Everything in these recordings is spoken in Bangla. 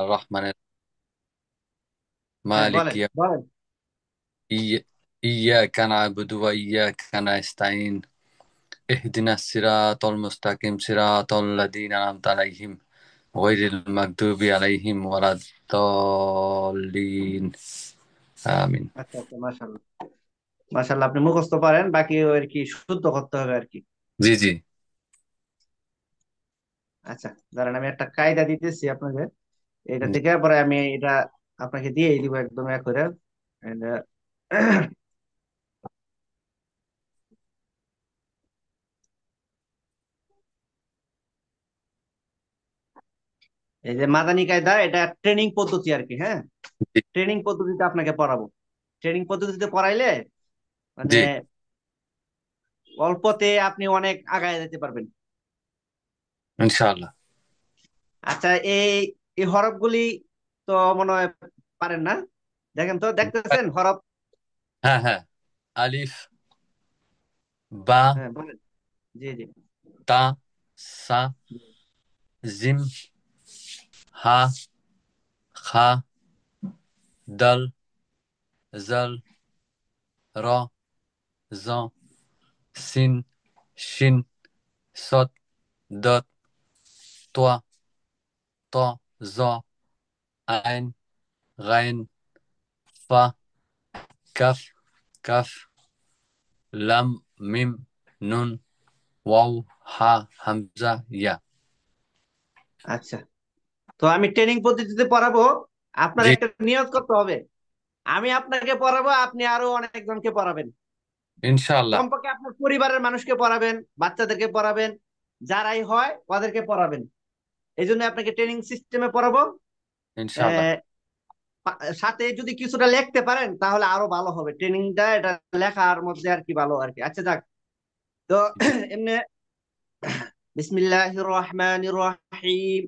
الرحمن হ্যাঁ, مالك বলেন বলেন। إياك نعبد وإياك نستعين اهدنا الصراط المستقيم صراط الذين أنعمت عليهم غير المغضوب عليهم ولا الضالين آمين. আচ্ছা আচ্ছা, মাশাল্লাহ মাশাল্লাহ, আপনি মুখস্থ পারেন, বাকি ওই আর কি শুদ্ধ করতে হবে আর কি। জি জি আচ্ছা, দাঁড়ান আমি একটা কায়দা দিতেছি আপনাকে, এটা জি থেকে পরে আমি এটা আপনাকে দিয়েই দিব একদম এক করে। And, এই যে মাদানী কায়দা, এটা ট্রেনিং পদ্ধতি আর কি। হ্যাঁ, জি ট্রেনিং পদ্ধতিতে আপনাকে পড়াবো। ট্রেনিং পদ্ধতিতে পড়াইলে মানে জি অল্পতে আপনি অনেক আগায় যেতে পারবেন। ইনশাআল্লাহ। আচ্ছা, এই এই হরফগুলি তো মনে হয় পারেন না? দেখেন তো, দেখতেছেন হরফ? হ্যাঁ হ্যাঁ, আলিফ, বা, হ্যাঁ বলেন। জি জি। তা, সা, জিম, হা, খা, দাল, জাল, র, জ, সিন, শিন, সদ, দত, তোয়া, ত, জ, আইন, গাইন, ফা, কাফ, কাফ, লাম, মিম, নুন, ওয়াও, হা, হামজা, ইয়া। আচ্ছা, তো আমি ট্রেনিং পদ্ধতিতে পড়াবো। আপনার জি একটা নিয়ত করতে হবে, আমি আপনাকে পড়াবো, আপনি আরো অনেকজনকে পড়াবেন। ইনশাআল্লাহ। কমপক্ষে আপনার পরিবারের মানুষকে পড়াবেন, বাচ্চাদেরকে পড়াবেন, যারাই হয় ওদেরকে পড়াবেন। এই জন্য আপনাকে ট্রেনিং সিস্টেমে পড়াবো। ইনশাআল্লাহ। আহ, সাথে যদি কিছুটা লিখতে পারেন তাহলে আরো ভালো হবে, ট্রেনিংটা এটা লেখার মধ্যে আর কি ভালো আর কি। আচ্ছা যাক, তো জি এমনি বিসমিল্লাহির রহমানির রহিম।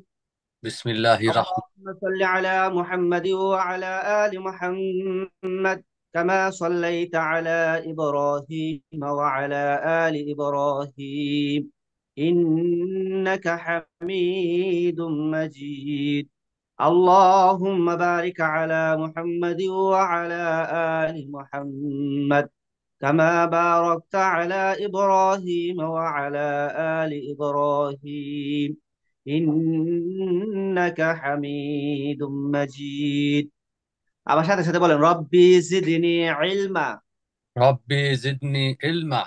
বিসমিল্লাহির রহমান। اللهم صل على محمد وعلى آل محمد كما صليت على إبراهيم وعلى آل إبراهيم إنك حميد مجيد. اللهم بارك على محمد وعلى آل محمد كما باركت على إبراهيم وعلى آل إبراهيم إنك حميد مجيد. আমার সাথে সাথে বলেন, রব্বি জিদনি ইলমা। ربي زدني علما.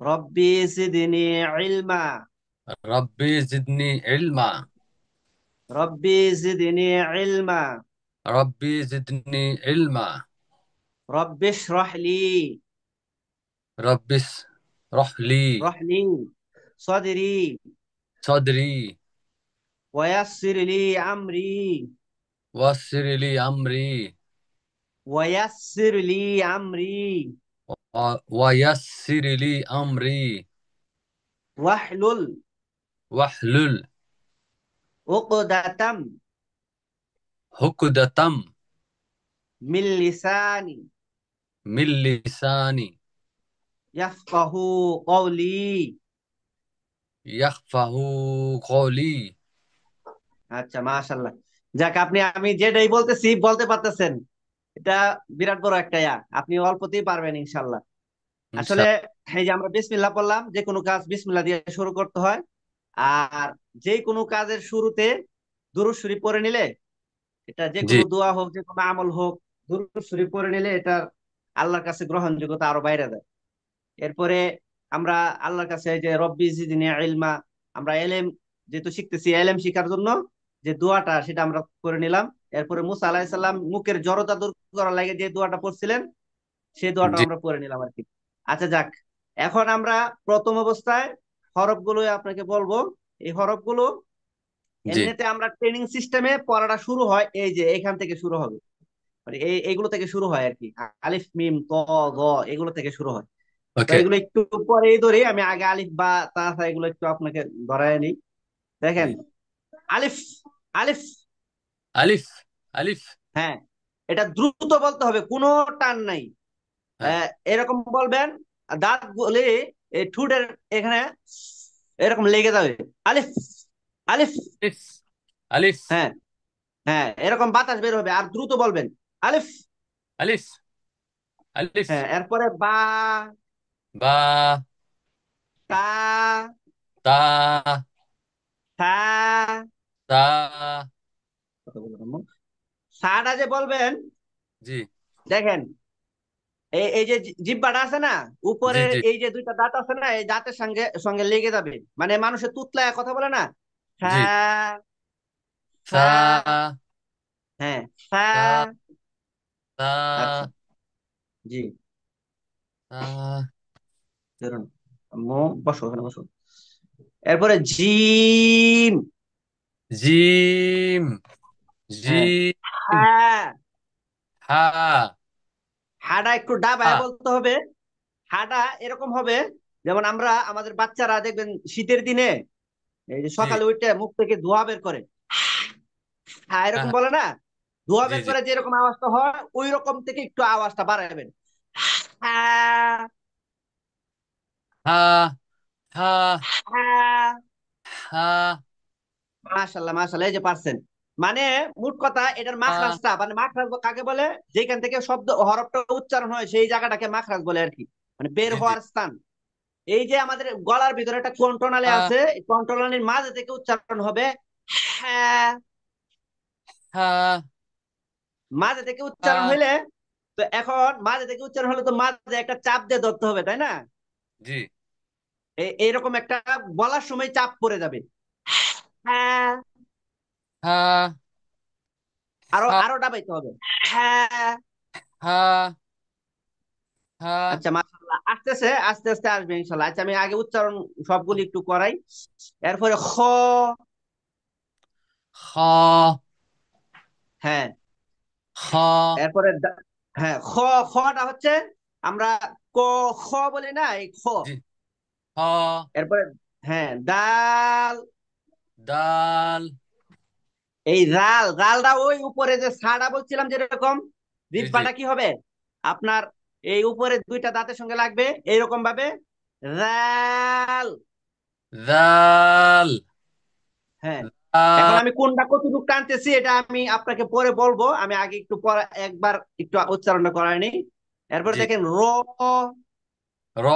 রব্বি জিদনি ইলমা। ربي زدني علما. রব্বি জিদনি ইলমা। ربي زدني علما. রব্বি ইশরাহ লি। ربي اشرح لي ইশরাহ লি صدري صدري ويسر لي أمري ويسر لي أمري ويسر لي أمري ويسر لي أمري واحلل واحلل عقدة عقدة من لساني من لساني يفقه قولي. يفقه قولي. আচ্ছা, মাশাল্লাহ। যাক, আমি যেটাই বলতেছি বলতে পারতেছেন, এটা বিরাট বড় একটা আপনি অল্পতেই পারবেন ইনশাল্লাহ। إن আসলে شاء এই যে আমরা বিসমিল্লাহ বললাম, যে কোনো কাজ বিসমিল্লাহ দিয়ে শুরু করতে হয়। আর যে কোনো কাজের শুরুতে দুরূদ শরীফ পড়ে নিলে, এটা যে জি কোনো দোয়া হোক, যে কোনো আমল হোক, দুরূদ শরীফ পড়ে নিলে এটা আল্লাহর কাছে গ্রহণযোগ্যতা আরো বাইরে যায়। এরপরে আমরা আল্লাহর কাছে যে রব্বি জিদনি ইলমা, আমরা এলেম যেহেতু শিখতেছি, এলেম শিখার জন্য যে দোয়াটা সেটা আমরা করে নিলাম। এরপরে মুসা আলাহিসাল্লাম মুখের জড়তা দূর করার লাগে যে দোয়াটা পড়ছিলেন, সেই দোয়াটা জি আমরা পড়ে নিলাম আর কি। আচ্ছা যাক, এখন আমরা প্রথম অবস্থায় হরফগুলো আপনাকে বলবো। এই হরফগুলো জি এমনিতে আমরা ট্রেনিং সিস্টেমে পড়াটা শুরু হয় এই যে এখান থেকে শুরু হবে, মানে এইগুলো থেকে শুরু হয় আর কি। আলিফ মিম ত গ, এগুলো থেকে শুরু হয়। তো ওকে। এগুলো একটু পরেই ধরি, আমি আগে আলিফ বা তা সা এগুলো একটু আপনাকে ধরায় নিই। দেখেন, জি আলিফ। আলিফ। ألف ألف হ্যাঁ, এটা দ্রুত বলতে হবে, কোনো টান নাই। হ্যাঁ এরকম বলবেন, দাঁত বলে এই ঠোঁটের এখানে এরকম লেগে যাবে। আলিফ। আলিফ। ألف আলিফ। হ্যাঁ, হ্যাঁ, এরকম বাতাস বের হবে আর দ্রুত বলবেন। আলিফ। আলিফ। আলিফ। হ্যাঁ, এরপরে বা, বা। তা, তা। থা। তা। কত বলবো আম্মু? সাটা যে বলবেন, জি। দেখেন, এই যে জিহ্বাটা আছে না, জি। উপরের জি। এই যে দুইটা দাঁত আছে না, এই দাঁতের সঙ্গে সঙ্গে লেগে যাবে। মানে মানুষের তুতলায় কথা বলে না, থা, জি। থা। সা। হ্যাঁ, থা। সা। আচ্ছা, সা। জি, সা। ধরুন আম্মু, বসো ওখানে বসো। এরপরে জিম। জিম। হ্যাঁ, জিম। হ্যাঁ। হা। হাডা একটু ডাবায় হা। বলতে হবে। হাডা এরকম হবে, যেমন আমরা আমাদের বাচ্চারা দেখবেন শীতের দিনে এই যে জি। সকালে উঠে মুখ থেকে ধোঁয়া বের করে, হ্যাঁ হা। এরকম বলে না, ধোঁয়া জি। বের জি। করে যেরকম আওয়াজটা হয় ওই রকম থেকে একটু আওয়াজটা বাড়াবেন। হ্যাঁ, হা। হা। হ্যাঁ। হা। মাশাল্লাহ, মাশাল্লাহ, এই যে পারছেন। মানে মোট কথা এটার হা। মাখরাজটা, মানে মাখরাজ কাকে বলে, যেখান থেকে শব্দ হরফটা উচ্চারণ হয় সেই জায়গাটাকে মাখরাজ বলে আর কি, মানে বের জি। জি। হওয়ার স্থান। এই যে আমাদের গলার ভিতরে একটা কন্ট্রোনালী হা। আছে, কন্ট্রোনালীর মাঝে থেকে উচ্চারণ হবে হ্যাঁ। হা। মাঝে থেকে উচ্চারণ হা। হইলে, তো এখন মাঝে থেকে উচ্চারণ হলে তো মাঝে একটা চাপ দিয়ে ধরতে হবে, তাই না? জি। এইরকম একটা বলার সময় চাপ পড়ে যাবে। হ্যাঁ, হা। আরো হা। আরো ডাবাইতে হবে। হ্যাঁ। হা। হা। আচ্ছা, মাশাআল্লাহ, আসতেছে, আস্তে আস্তে আসবে ইনশাল্লাহ। আচ্ছা, আমি আগে উচ্চারণ সবগুলি একটু করাই। এরপরে খ। খ। হ্যাঁ, খ। এরপরে হ্যাঁ, খ। খটা হচ্ছে আমরা ক, খ বলি না, এই খ। জি। খ। এরপরে হ্যাঁ, দাল। দাল। এই রাল, রালটা ওই উপরে যে সাড়া বলছিলাম যেরকম, জি। জি। জিহ্বাটা কি হবে আপনার, এই উপরে দুইটা দাঁতের সঙ্গে লাগবে এইরকম ভাবে, রাল। দাল। হ্যাঁ, এখন দাল। আমি কোনটা কতটুকু টানতেছি এটা আমি আপনাকে পরে বলবো, আমি আগে একটু পরে একবার একটু উচ্চারণটা করাই নি। এরপরে জি। দেখেন র, র।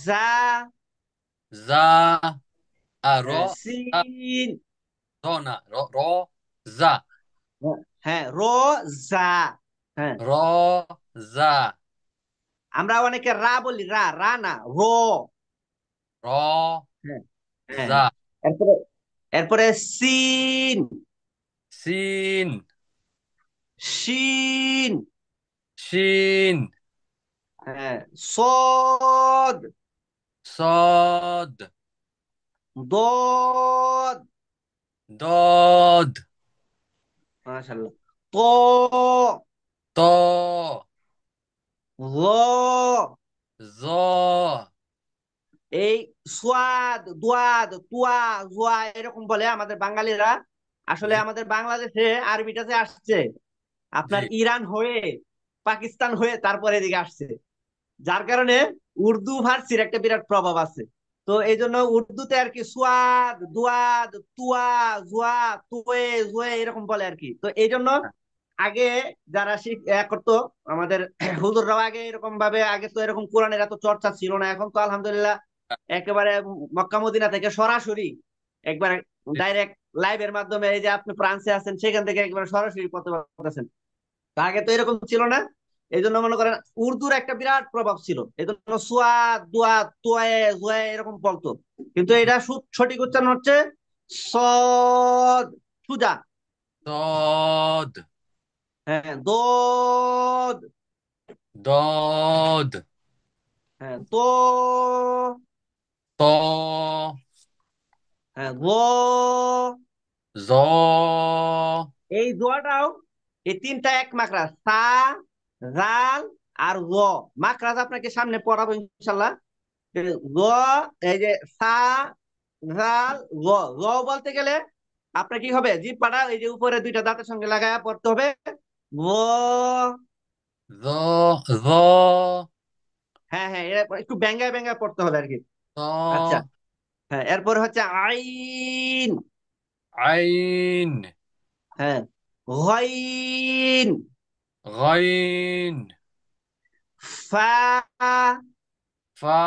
জা, জা। র। জা। সিন। র না, র। র। জা। হ্যাঁ, র, জা। হ্যাঁ, র। জা। আমরা অনেকে রা বলি, রা, রা না, র। র। হ্যাঁ, হ্যাঁ। জা। এরপরে এরপরে সিন, সিন। শিন। শিন। হ্যাঁ, সদ, সদ। দদ। দদ। মাশাআল্লাহ, ত, ত। ল। জ। এই সোয়াদ, দুয়াদ, তুয়া, জুয়া এরকম বলে আমাদের বাঙালিরা। আসলে জি। আমাদের বাংলাদেশে আরবিটা যে আসছে জি। আপনার ইরান হয়ে, পাকিস্তান হয়ে তারপরে এদিকে আসছে, যার কারণে উর্দু ফার্সির একটা বিরাট প্রভাব আছে। তো এই জন্য উর্দুতে আর কি সুয়াদ, দুয়াদ, তুয়া, জুয়া, তুয়ে, জুয়ে এরকম বলে আর কি। তো এই জন্য আগে যারা করতো আমাদের হুজুররাও আগে এরকম ভাবে, আগে তো এরকম কোরআনের এত চর্চা ছিল না, এখন তো আলহামদুলিল্লাহ একেবারে মক্কা মদিনা থেকে সরাসরি একবারে ডাইরেক্ট লাইভের মাধ্যমে, এই যে আপনি ফ্রান্সে আছেন সেখান থেকে একবারে সরাসরি পড়তে পারতেছেন। তা আগে তো এরকম ছিল না। এই জন্য মনে করেন উর্দুর একটা বিরাট প্রভাব ছিল, এই জন্য সুয়া, দুয়া, তোয়ে, জুয়ে এরকম বলতো। কিন্তু এটা সঠিক উচ্চারণ হচ্ছে সদ, সুজা। দদ। হ্যাঁ, দোদ। দদ। হ্যাঁ, তো। ত। হ্যাঁ, গো। জ। এই দোয়াটাও, এই তিনটা এক মাকড়া, সা, জাল আর গ। মাকড়াজ আপনাকে সামনে পড়াবো ইনশাল্লাহ। গ, এই যে সা, জাল, গ। গ বলতে গেলে আপনার কি হবে, জিভ পাটা এই যে উপরে দুইটা দাঁতের সঙ্গে লাগায় পড়তে হবে, গ। জ। জ। হ্যাঁ, হ্যাঁ, এটা একটু ব্যাঙ্গায় ব্যাঙ্গায় পড়তে হবে আর কি। ত। আচ্ছা, হ্যাঁ, এরপর হচ্ছে আইন। আইন, হ্যাঁ, গইন, গাইন, ফা, ফা, ফা,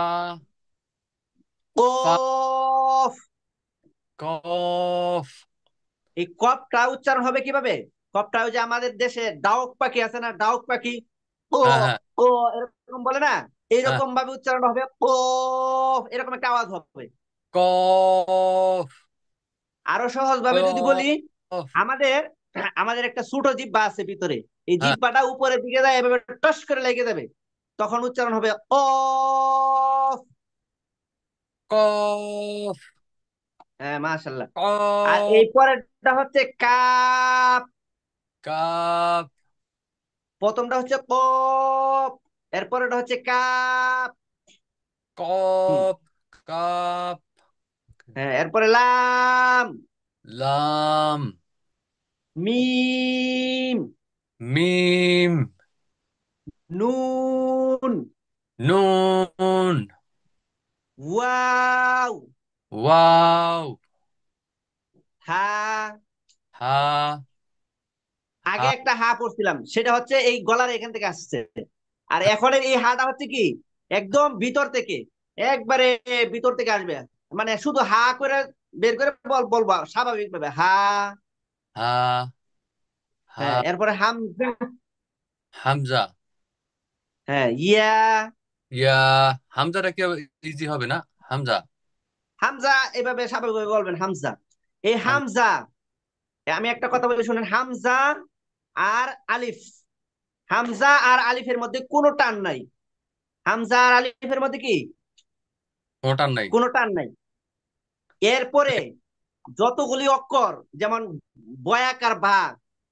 কফ। কফ। এই কফটা উচ্চারণ হবে কিভাবে? কফটা ওই যে আমাদের দেশে ডাউক পাখি আছে না, ডাউক পাখি, ও হ্যাঁ, হ্যাঁ, ও এরকম বলে না, হ্যাঁ। এইরকম ভাবে উচ্চারণ হবে, ও এরকম একটা আওয়াজ হবে। কফ, আরো সহজ ভাবে যদি বলি, কফ। আমাদের আমাদের একটা ছোট জিহ্বা আছে ভিতরে, এই হ্যাঁ, জিহ্বাটা উপরের দিকে যায়, এভাবে টস করে লেগে যাবে, তখন উচ্চারণ হবে অফ। কফ, হ্যাঁ, মাশাল্লাহ। আর এই কফ, পরেরটা হচ্ছে কাপ। কাপ, প্রথমটা হচ্ছে কপ, এরপরেরটা হচ্ছে কাপ। হুম, কপ, কাপ। হ্যাঁ, এরপরে লাম, লাম, মিম, মিম, নুন, নুন, ওয়াও, ওয়াও, হা। হা, আগে হা, একটা হা পড়ছিলাম, সেটা হচ্ছে এই গলার এখান থেকে আসছে। আর এখন এই হাটা হচ্ছে কি, একদম ভিতর থেকে, একবারে ভিতর থেকে আসবে, মানে শুধু হা করে বের করে বলবো স্বাভাবিক ভাবে হা। হা, হা। হ্যাঁ, এরপরে হামজা। হামজা। হ্যাঁ, ইয়া। ইয়া। হামজাটা কি ইজি হবে না? হামজা। হামজা এভাবে স্বাভাবিকভাবে বলবেন, হামজা। এই হাম, হামজা, আমি একটা কথা বলে শুনেন, হামজা আর আলিফ, হামজা আর আলিফের মধ্যে কোনো টান নাই। হামজা আর আলিফের মধ্যে কি কোনটার নাই। কোনো টান নাই। এরপরে যতগুলি অক্ষর, যেমন বয়াকার বা,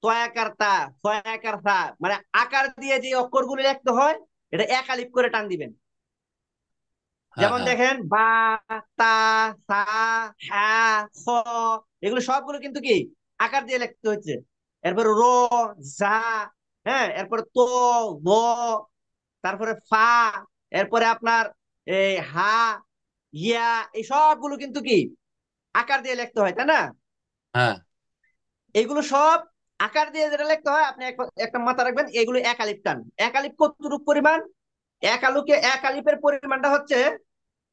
তয়াকার তা, ফয়াকার থা, মানে আকার দিয়ে যে অক্ষরগুলি লিখতে হয়, এটা এক আলিফ করে টান দিবেন। হ্যাঁ, যেমন হ্যাঁ, দেখেন বা, তা, সা, হা, খ, এগুলো সবগুলো কিন্তু কি আকার দিয়ে লিখতে হচ্ছে। এরপরে র, জা, হ্যাঁ, এরপরে তো, ব, তারপরে ফা, এরপরে আপনার এই হা, ইয়া, এই সবগুলো কিন্তু কি আকার দিয়ে লিখতে হয়, তাই না? হ্যাঁ। এগুলো সব আকার দিয়ে যেটা লিখতে হয়, আপনি একটা মাথা রাখবেন, এগুলো এক আলিফ টান। এক আলিফ কতটুকু পরিমাণ? এক আলিফের পরিমাণটা হচ্ছে,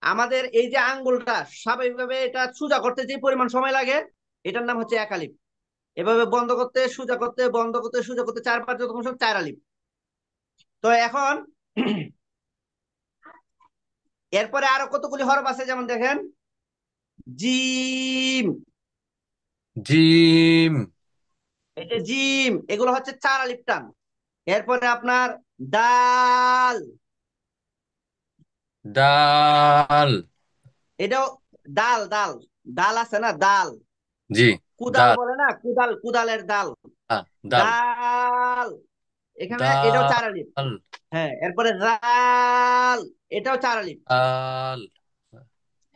আমাদের এই যে আঙ্গুলটা স্বাভাবিকভাবে এটা সোজা করতে যে পরিমাণ সময় লাগে, এটার নাম হচ্ছে এক আলিফ। এভাবে বন্ধ করতে, সোজা করতে, বন্ধ করতে, সোজা করতে, চার পাঁচ যত সব চার আলিফ। তো এখন এরপরে আরো কতগুলি হরফ আছে, যেমন দেখেন জিম, জিম, এই যে জিম, এগুলো হচ্ছে চার আলিফ টান। এরপরে আপনার দাল, ডাল। এটাও ডাল, ডাল, ডাল আছে না, ডাল, জি। কুদাল ডাল। বলে না, কুদাল, কুদালের ডাল, হ্যাঁ, ডাল। ডাল, এখানে এটাও চার আলিফ। ডাল, হ্যাঁ, এরপরে রাল, এটাও চার আলিফ। ডাল।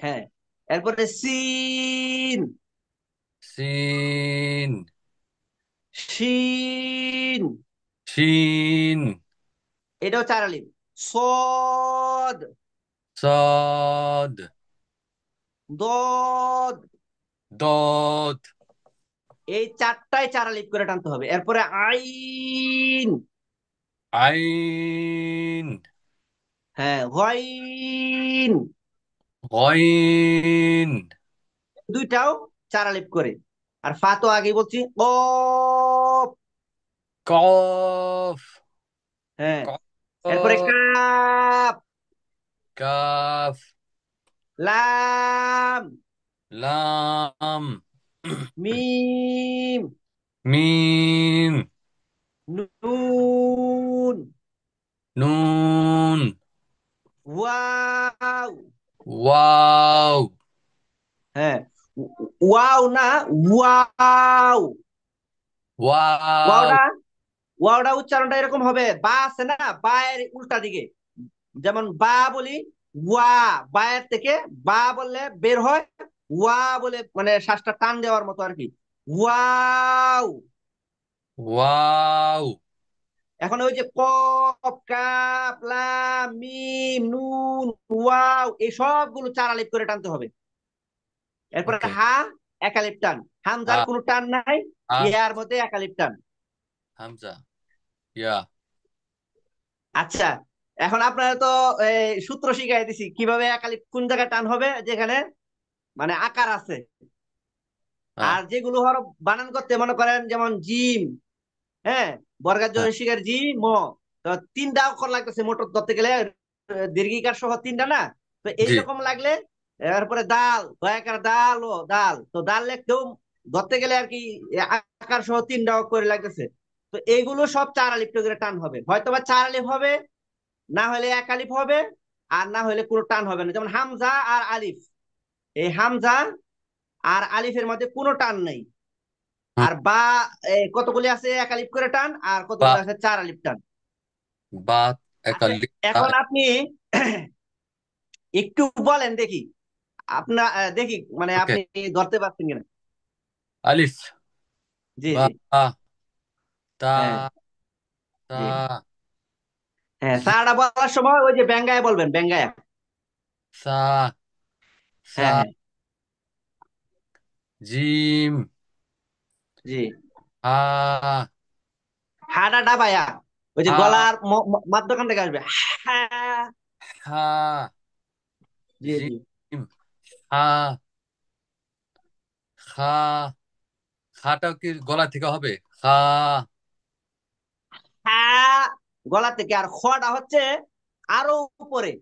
হ্যাঁ, এরপরে সিন, সিন, শিন, শিন, এটাও চার আলিফ। সদ, সদ, দদ, দদ, এই চারটায় চার আলিফ করে টানতে হবে। এরপরে আইন, আইন, হ্যাঁ, গইন, গইন, দুইটাও চার আলিফ করে। আর ফা তো আগে বলছি, কফ। কফ, হ্যাঁ, এরপরে কফ, কাপ, কাফ, লাম, লাম, মিম, মিম, নুন, নুন, ওয়াও। ওয়াও, হ্যাঁ, ওয়াও না, ওয়াও। ওয়াও। ওয়াওটা ওয়াওটা উচ্চারণটা এরকম হবে, বা আছে না, বা এর উল্টা দিকে, যেমন বা বলি, ওয়া, বায়ের থেকে বা বললে বের হয়, ওয়া বলে মানে শ্বাসটা টান দেওয়ার মতো আর কি, ওয়াও। ওয়াও। এখন ওই যে কফ, কাফ, লাম, মিম, নুন, ওয়াও, এই সবগুলো চার আলিফ করে টানতে হবে। এরপরে ওকে। হা, একালিপ টান, হামজার হা কোনো টান নাই, হা ইয়ার মধ্যে একালিপ টান। হামজা ইয়া। আচ্ছা, এখন আপনারা তো সূত্র শিখাই দিছি কিভাবে একালিপ কোন জায়গায় টান হবে, যেখানে মানে আকার আছে। হ্যাঁ আর যেগুলো হরফ বানান করতে মনে করেন যেমন জিম, হ্যাঁ, বর্গার হ্যাঁ জনসিকার জি ম, তো তিনটা অক্ষর লাগতেছে মোটর ধরতে গেলে, দীর্ঘিকার সহ তিনটা না, তো জি এইরকম লাগলে। এরপরে দাল, দয়াকার দাল ও দাল, তো দাল লিখতেও ধরতে গেলে আর কি আকার সহ তিনটা অক্ষর লাগতেছে। তো এইগুলো সব চার আলিফ করে টান হবে, হয়তোবা চার আলিফ হবে, না হলে এক আলিফ হবে, আর না হলে কোনো টান হবে না। যেমন হামজা আর আলিফ, এই হামজা আর আলিফের মধ্যে কোনো টান নেই। হুম, আর বা কতগুলি আছে এক আলিফ করে টান, আর বা কতগুলি আছে চার আলিফ টান। বা আচ্ছা, একালি এখন আপনি একটু বলেন দেখি, আপনার দেখি মানে ওকে। আপনি ধরতে পারছেন কিনা। আলিফ, জি বা, জি। তা, হ্যাঁ জি। তা, হ্যাঁ, জি, সারাটা বলার সময় ওই যে ব্যঙ্গায় বলবেন, ব্যঙ্গায়। সা, হ্যাঁ সা, হ্যাঁ। জিম, জি। হা, হাডা ডাবায়া, ওই যে হা, গলার মধ্যখান থেকে আসবে, হ্যাঁ। হা, জি জি। জিম, হা, খা, খাটাও কি গলা থেকে হবে? খা, হ্যাঁ, গলা থেকে। আর খটা হচ্ছে আরো উপরে,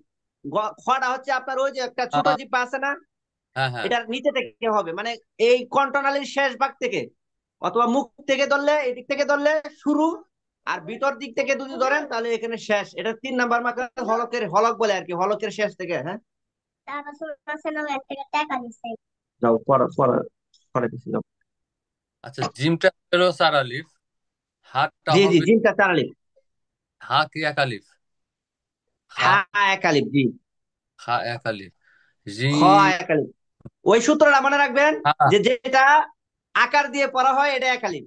খটা হচ্ছে আপনার ওই যে একটা খা, ছোট জিপা আছে না, হ্যাঁ হ্যাঁ এটার নিচে থেকে হবে, মানে এই কন্ট্রোনালির শেষ ভাগ থেকে, অথবা মুখ থেকে ধরলে, এদিক থেকে ধরলে শুরু, আর ভিতর দিক থেকে যদি ধরেন তাহলে এখানে শেষ। এটা 3 নাম্বার মার্ক, হলকের হলক বলে আর কি, হলকের শেষ থেকে। হ্যাঁ, যাও পড়া পড়া পড়া কিছু যাও। আচ্ছা, জিমটা হলো চার আলিফ, হাতটা জি জি, হবে জিমটা চার আলিফ। হা কি এক আলিফ, খা, হা এক আলিফ, জি। খা এক আলিফ, খ জিম, এক আলিফ। ওই সূত্রটা মনে রাখবেন, হা, যে যেটা আকার দিয়ে পড়া হয় এটা এক আলিফ।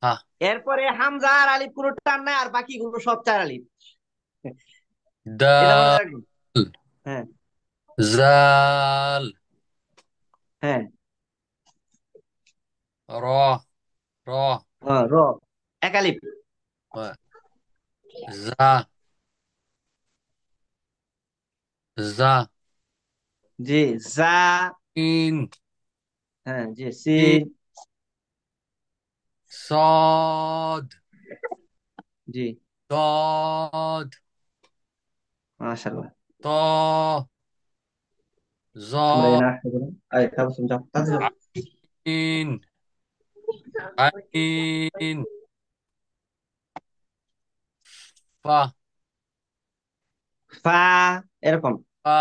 হা, এরপরে হামজা আর আলিফ কোনো টান নাই, আর বাকিগুলো সব চার আলিফ। এটা মনে দাল, রাখবেন। হ্যাঁ জাল, হ্যাঁ। র, র, র এক আলিফ। জা, জা, জি। জা। ইন, হ্যাঁ জি, ইন, সিন। সদ, জি। দদ, মাশাআল্লাহ। ত, জ, আমরা এখানে আসতে পারি। আয় তাবসুম যাও, তাড়াতাড়ি যাও। আইন, আইন, ফা, ফা, এরকম ফা,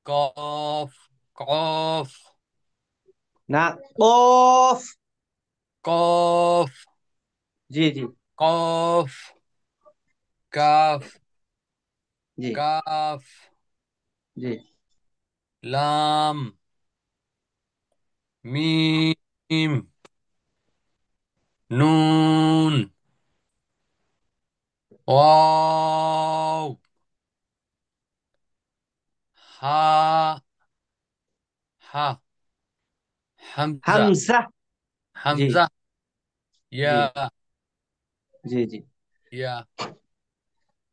কফ, কফ, না। কফ। কফ, জি জি। কফ, কাফ, জি কাফ, জি। লাম, মিম, নুন, ওয়াও, হা, হা, হামজা, হামজা। জি হামজা, জি ইয়া, জি। জি। ইয়া,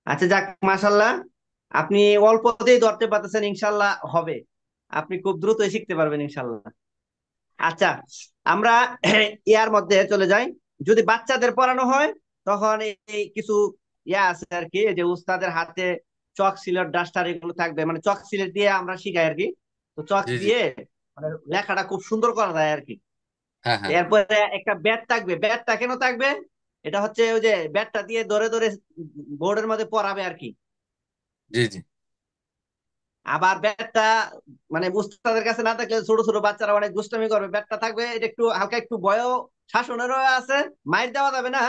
আচ্ছা যাক, মাশাআল্লাহ, আপনি অল্পতেই ধরতে পারতেছেন, ইনশাল্লাহ হবে। আপনি খুব দ্রুতই শিখতে পারবেন ইনশাল্লাহ। আচ্ছা, আমরা ইয়ার মধ্যে চলে যাই। যদি বাচ্চাদের পড়ানো হয়, তখন এই কিছু ইয়া আছে আর কি, যে উস্তাদের হাতে চক সিলেট ডাস্টার এগুলো থাকবে, মানে চক সিলেট দিয়ে আমরা শিখাই আর কি। তো চক জি জি, দিয়ে মানে লেখাটা খুব সুন্দর করা যায় আর কি। হ্যাঁ হ্যাঁ, এরপরে একটা ব্যাট থাকবে, ব্যাটটা কেন থাকবে, এটা হচ্ছে ওই যে ব্যাটটা দিয়ে ধরে ধরে বোর্ডের মধ্যে পড়াবে আর কি। জি জি, আবার ব্যাটটা মানে উস্তাদের কাছে না থাকলে ছোট ছোট বাচ্চারা অনেক দুষ্টামি করবে, ব্যাটটা থাকবে, এটা একটু হালকা একটু বয় শাসনেরও আছে, মাইর দেওয়া যাবে না,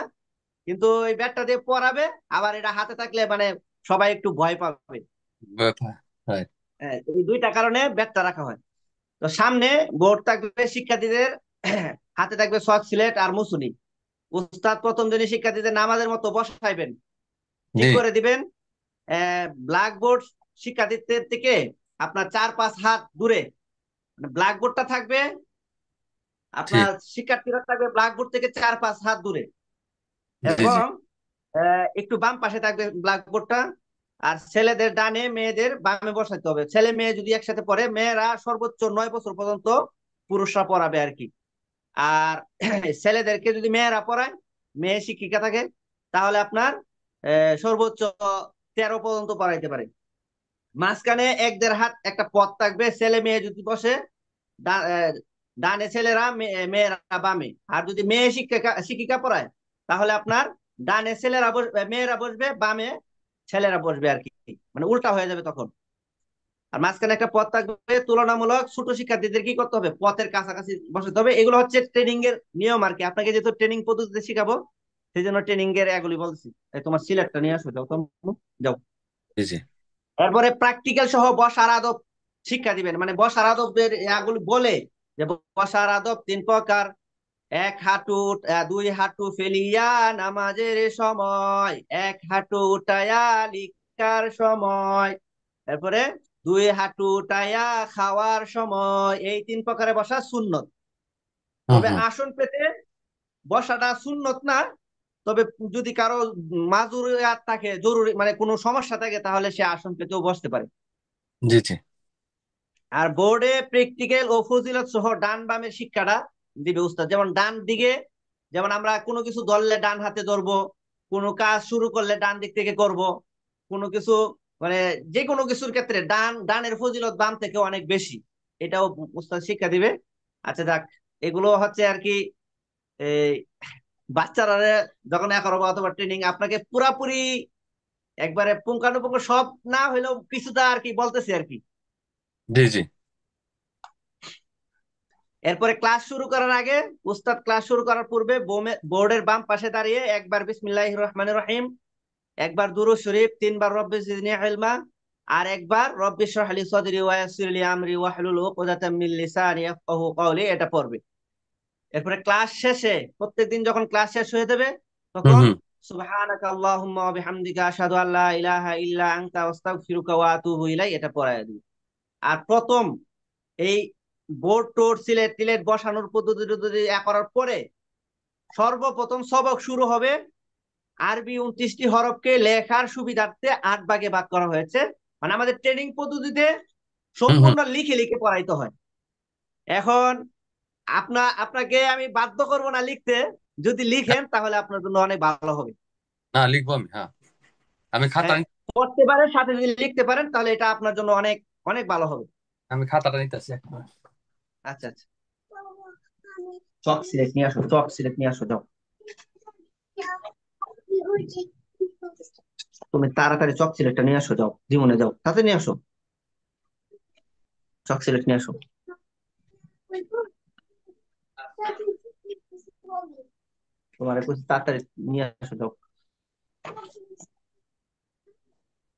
কিন্তু এই ব্যাটটা দিয়ে পড়াবে। আবার এটা হাতে থাকলে মানে সবাই একটু ভয় পাবে। ব্যাপার, right. হ্যাঁ, এই দুইটা কারণে ব্যাটটা রাখা হয়। তো সামনে বোর্ড থাকবে, শিক্ষার্থীদের হাতে থাকবে চক সিলেট আর মুসুনি। উস্তাদ প্রথম দিনই শিক্ষার্থীদের নামাজের মতো বসাইবেন, জি, ঠিক করে দিবেন। ব্ল্যাকবোর্ড শিক্ষার্থীদের থেকে আপনার 4-5 হাত দূরে, মানে ব্ল্যাকবোর্ডটা থাকবে, আপনার ঠিক। শিক্ষার্থীরা থাকবে ব্ল্যাকবোর্ড থেকে 4-5 হাত দূরে, জি জি। এবং একটু বাম পাশে থাকবে ব্ল্যাকবোর্ডটা। আর ছেলেদের ডানে, মেয়েদের বামে বসাতে হবে। ছেলে মেয়ে যদি একসাথে পড়ে, মেয়েরা সর্বোচ্চ 9 বছর পর্যন্ত পুরুষরা পড়াবে আর কি। আর ছেলেদেরকে যদি মেয়েরা পড়ায়, মেয়ে শিক্ষিকা থাকে, তাহলে আপনার সর্বোচ্চ 13 পর্যন্ত পড়াইতে পারে। মাঝখানে 1-1.5 হাত একটা পথ থাকবে, ছেলে মেয়ে যদি বসে, ডানে ছেলেরা, মেয়েরা বামে। আর যদি মেয়ে শিক্ষিকা শিক্ষিকা পড়ায়, তাহলে আপনার ডানে ছেলেরা বসবে, মেয়েরা বসবে, বামে ছেলেরা বসবে আর কি, মানে উল্টা হয়ে যাবে তখন। আর মাঝখানে একটা পথ থাকবে। তুলনামূলক ছোট শিক্ষার্থীদের কি করতে হবে, পথের কাছাকাছি বসাতে হবে। এগুলো হচ্ছে ট্রেনিং এর নিয়ম আর কি। আপনাকে যেহেতু ট্রেনিং পদ্ধতিতে শিখাবো, সেই জন্য ট্রেনিং এর এগুলি বলছি। তোমার সিলেটটা নিয়ে আসো, যাও তো, যাও। জি জি। এরপরে প্র্যাকটিক্যাল সহ বসার আদব শিক্ষা দিবেন, মানে বসার আদবের এগুলি বলে যে বসার আদব 3 প্রকার। 1 হাঁটু, 2 হাঁটু ফেলিয়া নামাজের সময়, 1 হাঁটু উঠাইয়া লিখার সময়, এরপরে 2 হাঁটু উঠাইয়া খাওয়ার সময়। এই 3 প্রকারে বসা সুন্নত। হুম তবে হুম। আসন পেতে বসাটা সুন্নত না। তবে যদি কারো মাজুরিয়াত থাকে, জরুরি মানে কোনো সমস্যা থাকে, তাহলে সে আসন পেতেও বসতে পারে। জি জি। আর বোর্ডে প্র্যাকটিক্যাল ও ফজিলত সহ ডান বামের শিক্ষাটা দিবে উস্তাদ। যেমন ডান দিকে, যেমন আমরা কোনো কিছু ধরলে ডান হাতে ধরবো, কোনো কাজ শুরু করলে ডান দিক থেকে করব, কোনো কিছু মানে যে কোনো কিছুর ক্ষেত্রে ডানের ফজিলত বাম থেকে অনেক বেশি, এটাও উস্তাদ শিক্ষা দিবে। আচ্ছা যাক, এগুলো হচ্ছে আর কি এই বাচ্চারা যখন করবো, অথবা ট্রেনিং আপনাকে পুরাপুরি একবারে পুঙ্খানুপুঙ্খ সব না হইলেও কিছুটা আর কি বলতেছি আর কি। জি জি। এরপরে ক্লাস শুরু করার আগে, উস্তাদ ক্লাস শুরু করার পূর্বে বোর্ডের বাম পাশে দাঁড়িয়ে একবার বিসমিল্লাহির রহমানির রহিম, একবার দুরূদ শরীফ, 3 বার রব্বি জিদনি ইলমা, আর একবার রব্বি ইশরাহ লি সাদরি ওয়া ইয়াসসির লি আমরি ওয়াহলুল উকদাতাম মিন লিসানি ইয়াফকাহু কওলি, এটা পড়বে। এরপরে ক্লাস শেষে, প্রত্যেকদিন যখন ক্লাস শেষ হয়ে যাবে, হুম তখন হুম। সুবহানাকা আল্লাহুম্মা ওয়া বিহামদিকা আশহাদু আল্লা ইলাহা ইল্লা আনতা আস্তাগফিরুকা ওয়া আতুবু ইলাইক, এটা পড়ায় দিবে। আর প্রথম এই বোর্ড টোর সিলেট টিলেট বসানোর পদ্ধতি টদ্ধতি করার পরে, সর্বপ্রথম সবক শুরু হবে। আরবি 29টি হরফকে লেখার সুবিধার্থে 8 ভাগে ভাগ করা হয়েছে। মানে আমাদের ট্রেনিং পদ্ধতিতে হুম হুম। সম্পূর্ণ লিখে লিখে পড়াইতে হয়। এখন আপনাকে আমি বাধ্য করব না লিখতে। যদি লিখেন তাহলে আপনার জন্য অনেক ভালো হবে। না, লিখবো আমি, হ্যাঁ। আমি খাতা হ্যাঁ, পড়তে পারেন সাথে যদি লিখতে পারেন, তাহলে এটা আপনার জন্য অনেক অনেক ভালো হবে। আমি খাতাটা নিতেছি। আচ্ছা আচ্ছা, চক সিলেট নিয়ে আসো, চক সিলেট নিয়ে আসো, যাও। তুমি তাড়াতাড়ি চক সিলেটটা নিয়ে আসো, যাও জীবনে, যাও তাতে নিয়ে আসো, চক সিলেট নিয়ে আসো। তোমার তাড়াতাড়ি নিয়ে আসো, যাও।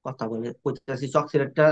কথা বলে কইতাছি, চক সিলেটটা।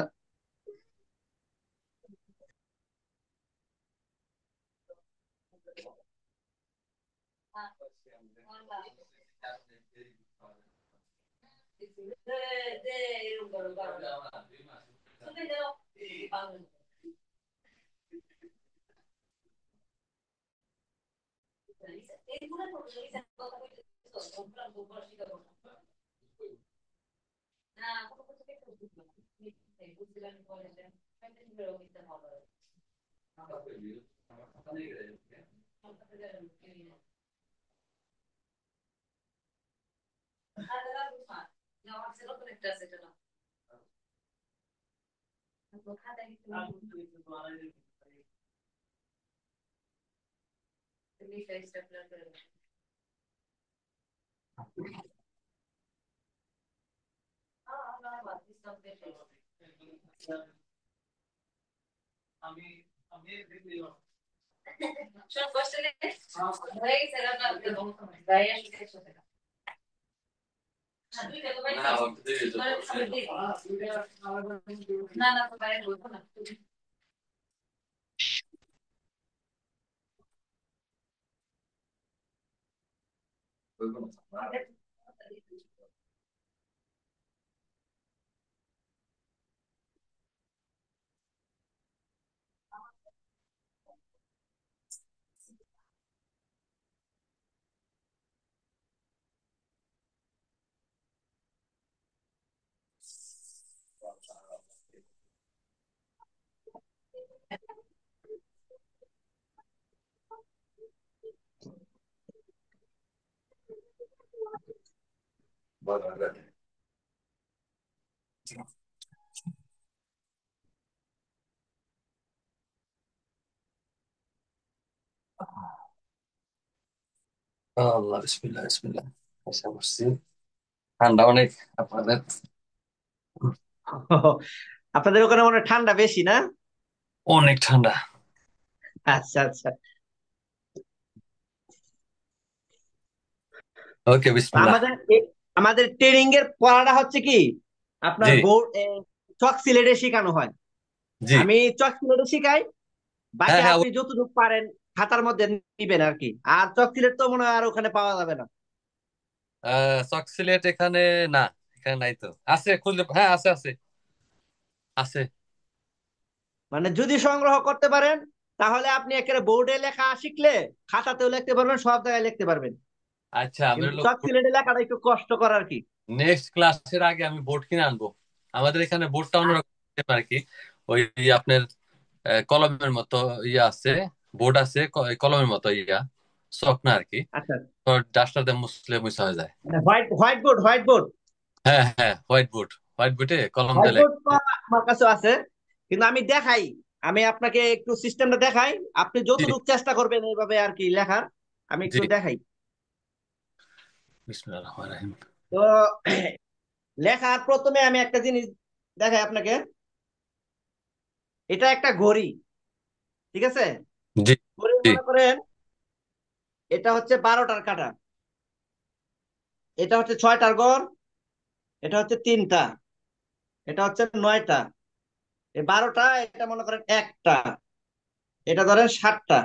আল্লাহ, বিসমিল্লাহ বিসমিল্লাহ। আশা করছি ঠান্ডা অনেক আপনাদের। আপনাদের ওখানে মনে হয় ঠান্ডা বেশি না? অনেক ঠান্ডা। আচ্ছা আচ্ছা। ওকে, তো বিসমিল্লাহ। আমাদের ট্রেনিং এর পড়াটা হচ্ছে কি, আপনার জি বোর্ড চক সিলেটে শেখানো হয়। জি। আমি চক সিলেটে শিখাই, বাকি হ্যাঁ হ্যাঁ, আপনি যতটুকু পারেন খাতার মধ্যে নিবেন আর কি। আর চক সিলেট তো মনে হয় আর ওখানে পাওয়া যাবে না। চক সিলেট এখানে না, এখানে নাই তো। আছে খুললে, হ্যাঁ আছে আছে আছে। মানে যদি সংগ্রহ করতে পারেন তাহলে আপনি একেবারে বোর্ডে লেখা শিখলে খাতাতেও লিখতে পারবেন, সব জায়গায় লিখতে পারবেন। আচ্ছা, আমি কিন্তু হলো চক সিলেটে লেখাটা একটু কষ্ট করার কি। নেক্সট ক্লাসের আগে আমি বোর্ড কিনে আনবো। আমাদের এখানে বোর্ডটা অন্যরকম আর কি। ওই আপনার কলমের মতো ইয়া আছে, বোর্ড আছে কলমের মতো ইয়া, চক না আর কি। আচ্ছা, তো ডাস্টার দিয়ে মুছলে মুছা হয়ে যায়। মানে white white board, white board. হ্যাঁ হ্যাঁ, হোয়াইট বোর্ড। হোয়াইট বোর্ডে কলম হোয়াইট দিয়ে বোর্ড তো লেখা। আমার কাছে আছে, কিন্তু আমি দেখাই, আমি আপনাকে একটু সিস্টেমটা দেখাই, আপনি জি যতটুকু চেষ্টা করবেন এইভাবে আর কি লেখার, আমি জি। একটু দেখাই। বিসমিল্লাহির রহমানির রহিম। তো লেখার প্রথমে আমি একটা জিনিস দেখাই আপনাকে। এটা একটা ঘড়ি, ঠিক আছে? জি ঘড়ি জি মনে করেন এটা হচ্ছে 12টার কাঁটা, এটা হচ্ছে 6টার গড়, এটা হচ্ছে 3টা, এটা হচ্ছে 9টা, এই 12টা, এটা মনে করেন একটা, এটা ধরেন 7টা,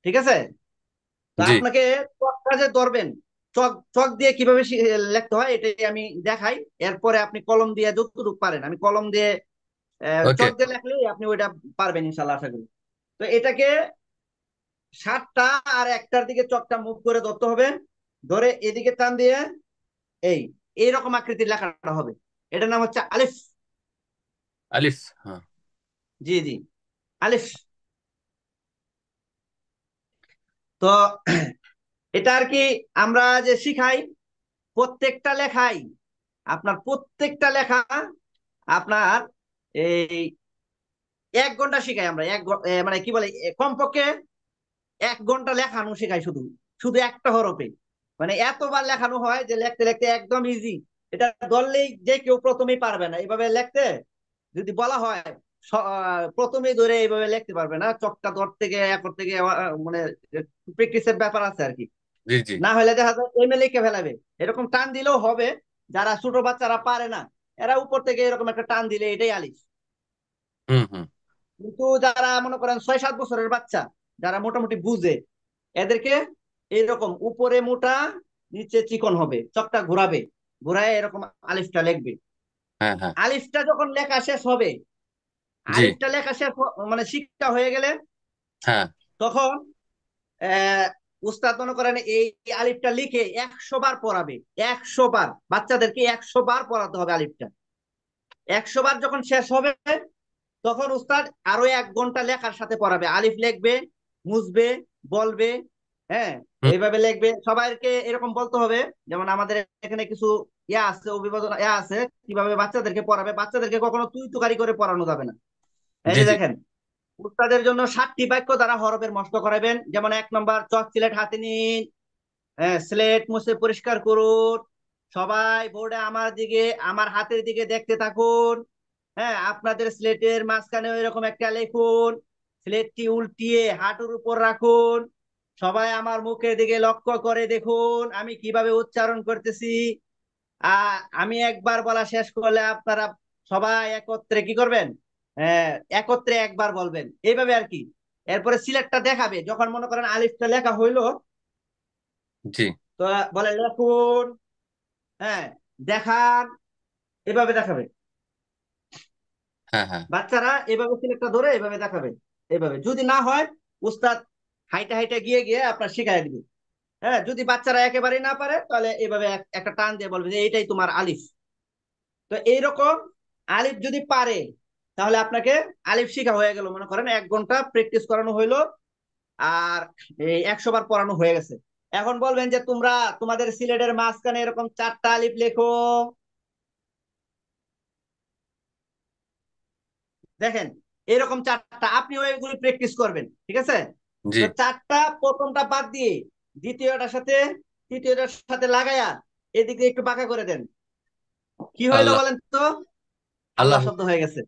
ঠিক আছে? তো জি। আপনাকে চকটা যে ধরবেন, চক চক দিয়ে কিভাবে লিখতে হয় এটাই আমি দেখাই। এরপরে আপনি কলম দিয়ে যতটুকু পারেন, আমি কলম দিয়ে ওকে। চক দিয়ে লেখলেই আপনি ওইটা পারবেন ইনশাল্লাহ, আশা করি। তো এটাকে 7টা আর একটার দিকে চকটা মুভ করে ধরতে হবে, ধরে এদিকে টান দিয়ে এই এইরকম আকৃতির লেখাটা হবে। এটার নাম হচ্ছে আলিফ। আলিফ, হ্যাঁ। জি জি, আলিফ। তো এটা আর কি আমরা যে শিখাই, প্রত্যেকটা লেখাই, আপনার প্রত্যেকটা লেখা আপনার এই 1 ঘন্টা শিখাই আমরা। মানে কি বলে, কমপক্ষে 1 ঘন্টা লেখানো শেখাই, শুধু শুধু একটা হরফে। মানে এতবার লেখানো হয় যে লিখতে লিখতে একদম ইজি। এটা ধরলেই যে কেউ প্রথমেই পারবে না এইভাবে লিখতে, যদি বলা হয় প্রথমেই ধরে এইভাবে লিখতে পারবে না। চকটা ধরতে গিয়ে একর থেকে মানে প্র্যাকটিসের ব্যাপার আছে আর কি। জি জি। না হলে দেখা যায় এমএ লিখে ফেলাবে, এরকম টান দিলেও হবে। যারা ছোট বাচ্চারা পারে না, এরা উপর থেকে এরকম একটা টান দিলে এটাই আলিফ। হুম হুম। কিন্তু যারা মনে করেন 6-7 বছরের বাচ্চা, যারা মোটামুটি বুঝে, এদেরকে এরকম উপরে মোটা নিচে চিকন হবে, চকটা ঘোরাবে, ঘোরায় এরকম আলিফটা লিখবে। হ্যাঁ হ্যাঁ। আলিফটা যখন লেখা শেষ হবে, জি। আলিফটা লেখা শেষ মানে শিক্ষা হয়ে গেলে, হ্যাঁ। তখন আহ উস্তাদ মনে করেন এই আলিফটা লিখে 100 বার পড়াবে। 100 বার, বাচ্চাদেরকে 100 বার পড়াতে হবে আলিফটা। 100 বার যখন শেষ হবে, তখন উস্তাদ আরো 1 ঘন্টা লেখার সাথে পড়াবে, আলিফ লিখবে, মুছবে, বলবে। হ্যাঁ, হুম। এইভাবে লিখবে, সবাইকে এরকম বলতে হবে। যেমন আমাদের এখানে কিছু ইয়া আছে, অভিবাদন ইয়া আছে, কিভাবে বাচ্চাদেরকে পড়াবে। বাচ্চাদেরকে কখনো তুই তুকারি করে পড়ানো যাবে না। এই জি যে জি। দেখেন, উস্তাদের জন্য 7টি বাক্য দ্বারা হরফের মস্ত করাবেন। যেমন 1 নম্বর, চক সিলেট হাতে নিন, হ্যাঁ, স্লেট মুছে পরিষ্কার করুন, সবাই বোর্ডে আমার দিকে, আমার হাতের দিকে দেখতে থাকুন। হ্যাঁ, আপনাদের স্লেটের মাঝখানে এরকম একটা লিখুন, স্লেটটি উল্টিয়ে হাঁটুর উপর রাখুন, সবাই আমার মুখের দিকে লক্ষ্য করে দেখুন আমি কিভাবে উচ্চারণ করতেছি। আমি একবার বলা শেষ করলে আপনারা সবাই একত্রে কি করবেন, হ্যাঁ, একত্রে একবার বলবেন, এইভাবে আর কি। এরপরে সিলেটটা দেখাবে, যখন মনে করেন আলিফটা লেখা হইলো, জি। তো বলে লেখুন, হ্যাঁ, দেখান, এভাবে দেখাবে। হ্যাঁ হ্যাঁ। বাচ্চারা এভাবে সিলেক্টটা ধরে এভাবে দেখাবে। এভাবে যদি না হয়, উস্তাদ হাইটা হাইটা গিয়ে গিয়ে আপনার শিখাই দিবে। হ্যাঁ, যদি বাচ্চারা একেবারেই না পারে, তাহলে এইভাবে একটা টান দিয়ে বলবে যে এইটাই তোমার আলিফ। তো এইরকম আলিফ যদি পারে, তাহলে আপনাকে আলিফ শিখা হয়ে গেল। মনে করেন 1 ঘন্টা প্র্যাকটিস করানো হইলো, আর এই 100 বার পড়ানো হয়ে গেছে। এখন বলবেন যে তোমরা তোমাদের সিলেটের মাঝখানে এরকম 4টা আলিফ লেখো। দেখেন, এরকম 4টা আপনি ওইগুলি প্র্যাকটিস করবেন, ঠিক আছে? জি। তো 4টা প্রথমটা বাদ দিয়ে দ্বিতীয়টার সাথে তৃতীয়টার সাথে লাগায়া এদিকে একটু বাঁকা করে দেন। কি হইলো আল্লাহ। বলেন তো? আল্লাহ আল্লাহ। শব্দ হয়ে গেছে।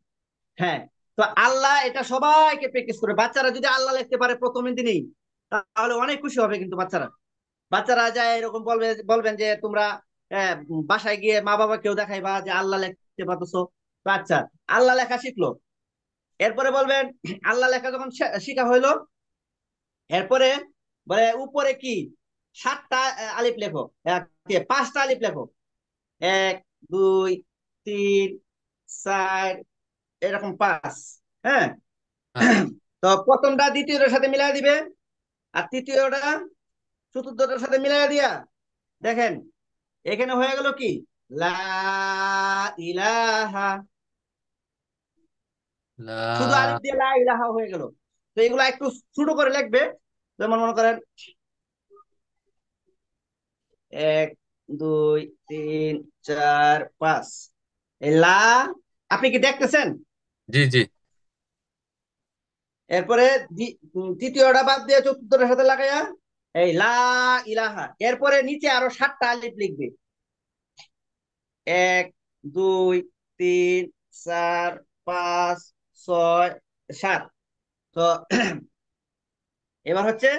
হ্যাঁ। তো আল্লাহ এটা সবাইকে প্র্যাকটিস করে, বাচ্চারা যদি আল্লাহ লিখতে পারে প্রথমের দিনেই তাহলে অনেক খুশি হবে কিন্তু বাচ্চারা। বাচ্চারা যায় এরকম বলবেন যে তোমরা বাসায় গিয়ে মা বাবা কেউ দেখাইবা যে আল্লাহ লিখতে পারতেছো। তো আচ্ছা, আল্লাহ লেখা শিখলো। এরপরে বলবেন আল্লাহ লেখা যখন শিখা হইলো, এরপরে বলে উপরে কি 7টা আলিফ লেখো, 5টা আলিফ লেখো। 1, 2, 3, 4, এরকম 5। হ্যাঁ। হ্যাঁ। তো প্রথমটা দ্বিতীয়টার সাথে মিলাই দিবে, আর তৃতীয়টা চতুর্থটার সাথে মিলাই দিয়া দেখেন এখানে হয়ে গেল কি, লা ইলাহা। শুধু আলিফ লা দিয়ে লা ইলাহা হয়ে গেল। তো এগুলা একটু ছোট করে লিখবে। যেমন মনে করেন 1, 2, 3, 4, 5। এই লা, আপনি কি দেখতেছেন? জি জি। এরপরে তৃতীয়টা বাদ দিয়ে চতুর্থটার সাথে লাগাইয়া এই লা ইলাহা, এরপরে নিচে আরো 7টা আলিফ লিখবে। 1, 2, 3, 4, 5, 6, 7। তো এবার হচ্ছে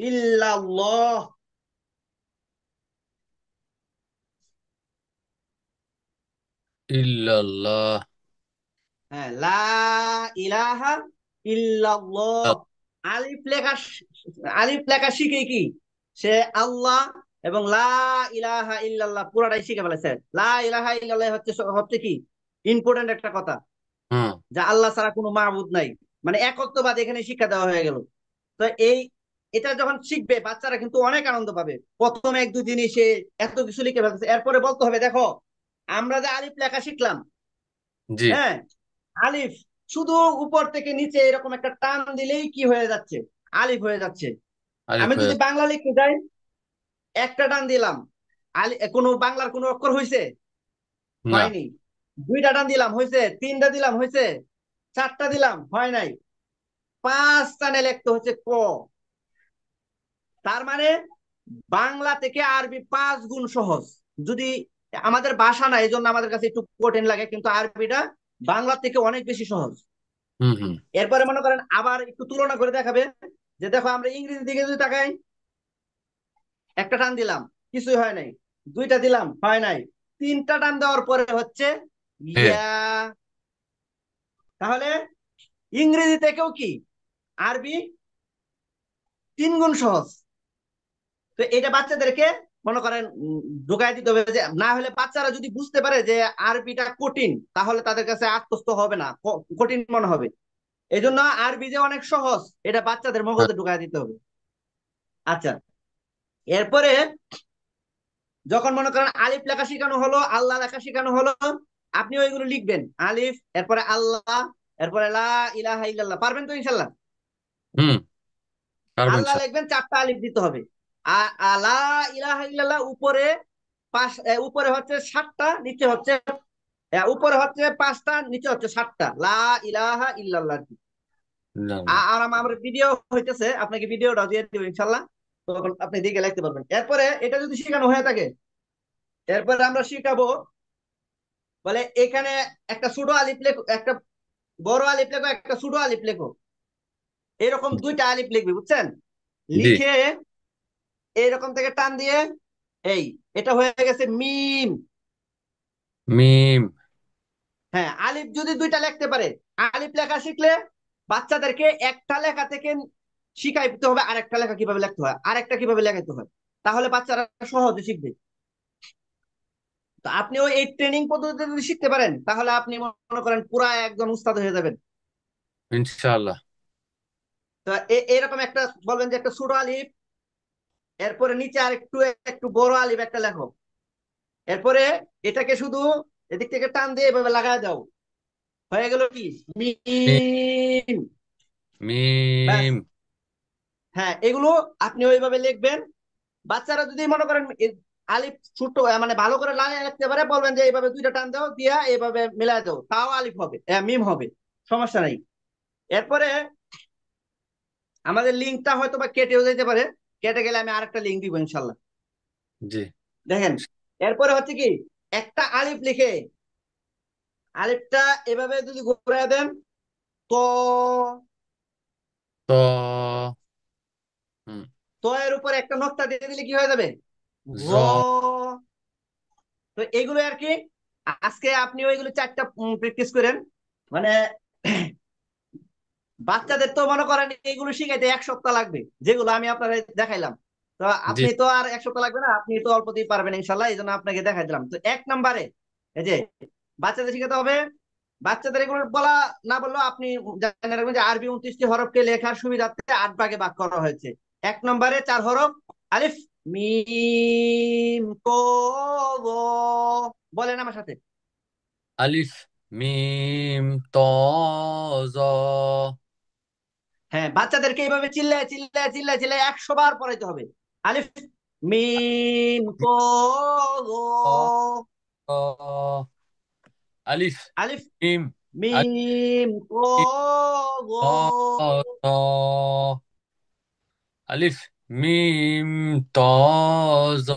ইল্লাল্লাহ। ইল্লাল্লাহ। হ্যাঁ, লা ইলাহা ইল্লাল্লাহ। আলিফ লেখা শিখে কি সে আল্লাহ এবং লা ইলাহা ইল্লাল্লাহ পুরাটাই শিখে ফেলেছে। লা ইলাহা ইল্লাল্লাহ হচ্ছে হচ্ছে কি ইম্পর্টেন্ট একটা কথা, হুম। যা আল্লাহ ছাড়া কোনো মাবুদ নাই, মানে একত্ববাদ এখানে শিক্ষা দেওয়া হয়ে গেল। তো এটা যখন শিখবে বাচ্চারা কিন্তু অনেক আনন্দ পাবে। প্রথম 1-2 দিনই সে এত কিছু লিখে ফেলতেছে, এরপরে বলতে হবে দেখো আমরা যে আলিফ লেখা শিখলাম, জি। হ্যাঁ, আলিফ শুধু উপর থেকে নিচে এরকম একটা টান দিলেই কি হয়ে যাচ্ছে, আলিফ হয়ে যাচ্ছে। আলিফ আমি হয়ে। যদি বাংলা লিখতে যাই, একটা টান দিলাম, কোনো বাংলার কোনো অক্ষর হয়েছে? না। হয়নি। 2টা টান দিলাম হয়েছে, 3টা দিলাম হয়েছে, 4টা দিলাম হয় নাই, 5 টানে লিখতে হচ্ছে ক। তার মানে বাংলা থেকে আরবি 5 গুণ সহজ। যদি আমাদের ভাষা না, এই জন্য আমাদের কাছে একটু কঠিন লাগে, কিন্তু আরবিটা বাংলা থেকে অনেক বেশি সহজ। হুম হুম। এরপরে মনে করেন আবার একটু তুলনা করে দেখাবে যে দেখো আমরা ইংরেজি দিকে যদি তাকাই, একটা টান দিলাম কিছুই হয় নাই, 2টা দিলাম হয় নাই, 3টা টান দেওয়ার পরে হচ্ছে হে। ইয়া। তাহলে ইংরেজি থেকেও কি আরবি 3 গুণ সহজ। তো এটা বাচ্চাদেরকে মনে করেন ঢুকাই দিতে হবে, যে না হলে বাচ্চারা যদি বুঝতে পারে যে আরবিটা কঠিন তাহলে তাদের কাছে আত্মস্থ হবে না, কঠিন মনে হবে। এই জন্য আরবি যে অনেক সহজ এটা বাচ্চাদের হ্যাঁ। মগজে ঢুকাই দিতে হবে। আচ্ছা, এরপরে যখন মনে করেন আলিফ লেখা শেখানো হলো, আল্লাহ লেখা শেখানো হলো, আপনি ওইগুলো লিখবেন আলিফ, এরপরে আল্লাহ, এরপরে লা ইলাহা ইল্লাল্লাহ। পারবেন তো ইনশাল্লাহ? হুম। পারবেন আল্লাহ স্যার। লিখবেন, 4টা আলিফ দিতে হবে। লা ইলাহা ইল্লাল্লাহ উপরে উপরে হচ্ছে 7টা, নিচে হচ্ছে উপরে হচ্ছে 5টা, নিচে হচ্ছে 7টা, লা ইলাহা ইল্লাল্লাহ। না না। আর আমার ভিডিও হইতেছে, আপনাকে ভিডিওটা দিয়ে দিব ইনশাল্লাহ, তখন আপনি দিকে লিখতে পারবেন। এরপরে এটা যদি শেখানো হয়ে থাকে, এরপরে আমরা শিখাবো বলে এখানে একটা ছোট আলিফ লেখো, একটা বড় আলিফ লেখো, একটা ছোট আলিফ লেখো, এরকম 2টা আলিফ লিখবি, বুঝছেন? জি। লিখে এইরকম থেকে টান দিয়ে এই এটা হয়ে গেছে মিম। মিম। হ্যাঁ, আলিফ যদি 2টা লিখতে পারে, আলিফ লেখা শিখলে বাচ্চাদেরকে একটা লেখা থেকে শিখাইতে হবে আরেকটা লেখা কিভাবে লিখতে হয়, আরেকটা কিভাবে লেখাইতে হয়, তাহলে বাচ্চারা সহজে শিখবে। তো আপনিও এই ট্রেনিং পদ্ধতি যদি শিখতে পারেন তাহলে আপনি মনে করেন পুরা একজন উস্তাদ হয়ে যাবেন। ইনশাআল্লাহ। তো এরকম একটা বলবেন যে একটা ছোট আলিফ, এরপরে নিচে আর একটু একটু বড় আলিফ একটা লেখো, এরপরে এটাকে শুধু এদিক থেকে টান দিয়ে এভাবে লাগায় দাও, হয়ে গেল কি মিম। মিম। ব্যাস। মিম। হ্যাঁ, এগুলো আপনি ওইভাবে লিখবেন। বাচ্চারা যদি মনে করেন আলিফ ছোট মানে ভালো করে না লিখতে পারে, বলবেন যে এইভাবে দুইটা টান দাও দিয়া এইভাবে মিলাই দাও, তাও আলিফ হবে, মিম হবে, সমস্যা নাই। এরপরে আমাদের লিঙ্কটা হয়তো বা কেটেও যেতে পারে, কেটে গেলে আমি আরেকটা লিঙ্ক দিব ইনশাল্লাহ। জি। দেখেন, এরপরে হচ্ছে কি, একটা আলিফ লিখে আলিফটা এভাবে যদি ঘুরাই দেন, তো তো হুম, তো এর উপরে একটা নোক্তা দিয়ে দিলে কি হয়ে যাবে, র। জ তো এইগুলো আর কি, আজকে আপনি ওইগুলো চারটা প্র্যাকটিস করেন। মানে বাচ্চাদের তো মনে করেন এইগুলো শিখাইতে 1 সপ্তাহ লাগবে, যেগুলো আমি আপনার দেখাইলাম। তো জি আপনি তো আর 1 সপ্তাহ লাগবে না, আপনি তো অল্পতেই পারবেন ইনশাল্লাহ, এই জন্য আপনাকে দেখাই দিলাম। তো 1 নম্বরে এই যে বাচ্চাদের শিখাতে হবে, বাচ্চাদের এগুলো বলা না বললেও আপনি জানেন রাখবেন যে আরবি 29টি হরফকে লেখার সুবিধার্থে 8 ভাগে ভাগ করা হয়েছে। 1 নম্বরে 4 হরফ, আলিফ, মিম, তো, গ। বলেন আমার সাথে। আলিফ মিম ত জ। হ্যাঁ, বাচ্চাদেরকে এইভাবে চিল্লায় চিল্লায় চিল্লায় চিল্লায় 100 বার পড়াইতে হবে। আলিফ, মিম, তো, গ। ত আলিফ আলিফ, মিম আলিফ মিম, তো, গ। ত ত আলিফ মিম ত জ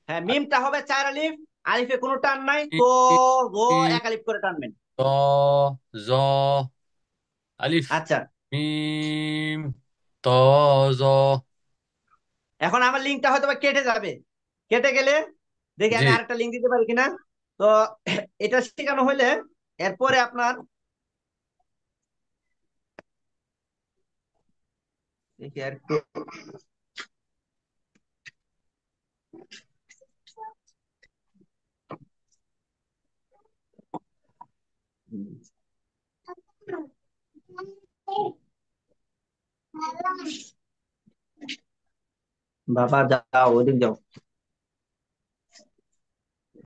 হ্যাঁ, মিমটা হবে 4 আলিফ, আলিফে কোনো টান নাই, তো, গ, মিম 1 আলিফ করে টানবেন। ত জ আলিফ আচ্ছা, মিম ত জ। এখন আমার লিঙ্কটা হয়তো বা কেটে যাবে, কেটে গেলে দেখি জি। আমি আরেকটা লিঙ্ক দিতে পারি কিনা। তো এটা শেখানো হলে এরপরে আপনার দেখি আর একটু। বাবা যাও, ওদিক যাও।